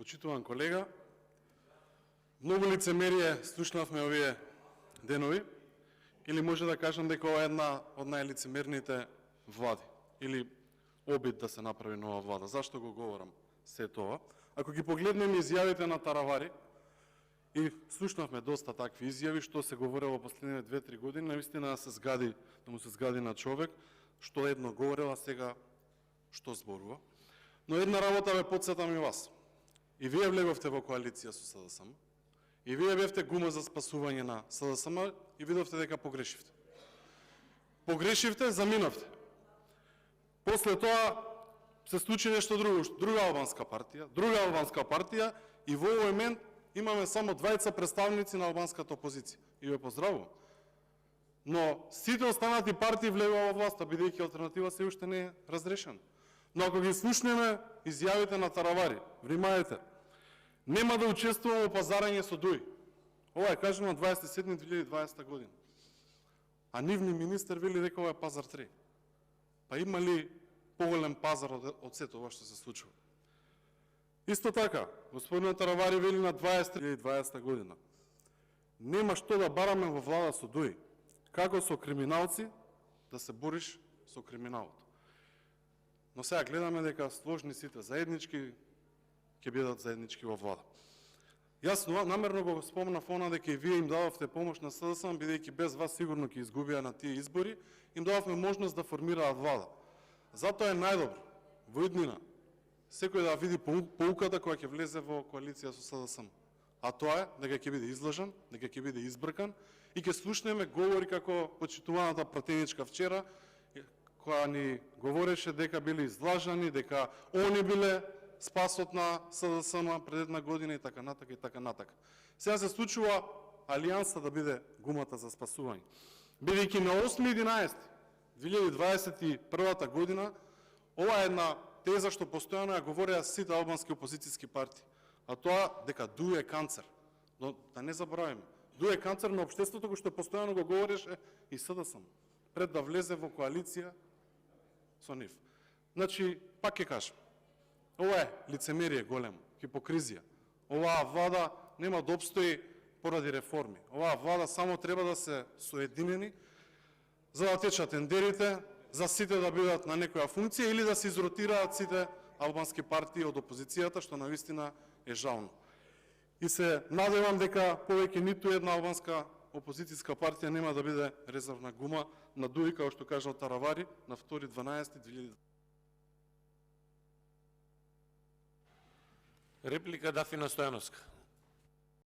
Почитуван колега, многу лицемерие слушнавме овие денови, или може да кажам дека ова е една од најлицемерните влади, или обид да се направи нова влада. Зашто го говорам се тоа? Ако ги погледнеме изјавите на Таравари, и слушнавме доста такви изјави, што се говорело последните 2-3 години, навистина да му се згади на човек, што едно говорела, сега што зборува. Но една работа ве потсетам и вас. И вие влеговте во коалиција со СДСМ, и вие бевте гума за спасување на СДСМ и видовте дека погрешивте. Погрешивте, заминавте. После тоа се случи нешто друго, друга албанска партија и во овој момент имаме само двајца представници на албанската опозиција. И ве поздравувам. Но сите останати партии влегува во власта, бидејќи алтернатива се уште не е разрешена. Но ако ги слушнеме изјавите на Таравари, внимајте, нема да учествувам во пазарање со ДУИ. Ова е кажано на 27.2020 година. А нивни министер вели дека ова е пазар 3. Па има ли поголем пазар од сето ова што се случува? Исто така, господин Таравари вели на 2020 година. Нема што да бараме во влада со ДУИ. Како со криминалци да се бориш со криминалот. Но сега гледаме дека сложни сите заеднички ќе бидат заеднички во влада. Јас намерно го спомнав она дека и вие им дадовте помош на СДСМ, бидејќи без вас сигурно ќе изгубија на тие избори, им дадовме можност да формираат влада. Затоа е најдобро во иднина секој да види поуката која ќе влезе во коалиција со СДСМ. А тоа е дека ќе биде излажан, дека ќе биде избркан и ќе слушнеме говори како почитуваната пратеничка вчера, која ни говореше дека биле излажани, дека они биле спасот на СДСМ пред една година и така натака и така натака. Сега се случува Алијанса да биде гумата за спасување. Бидејќи на 8.11.2021 година ова е една теза што постојано ја говореа сите албански опозицијски партии, а тоа дека ДУИ е канцер. Но да не забораваме, ДУИ е канцер на општеството кој што постојано го говореше и СДСМ пред да влезе во коалиција со нив. Значи, пак ќе кажам, ова е лицемерие големо, хипокризија. Оваа влада нема да обстои поради реформи. Оваа влада само треба да се соединени за да течат тендерите, за сите да бидат на некоја функција или да се изротираат сите албански партии од опозицијата, што навистина е жално. И се надевам дека повеќе ниту една албанска опозицијска партија нема да биде резервна гума на ДУИ, како што кажал Таравари, на 2.12.2020. Реплика Дафина Стојановска.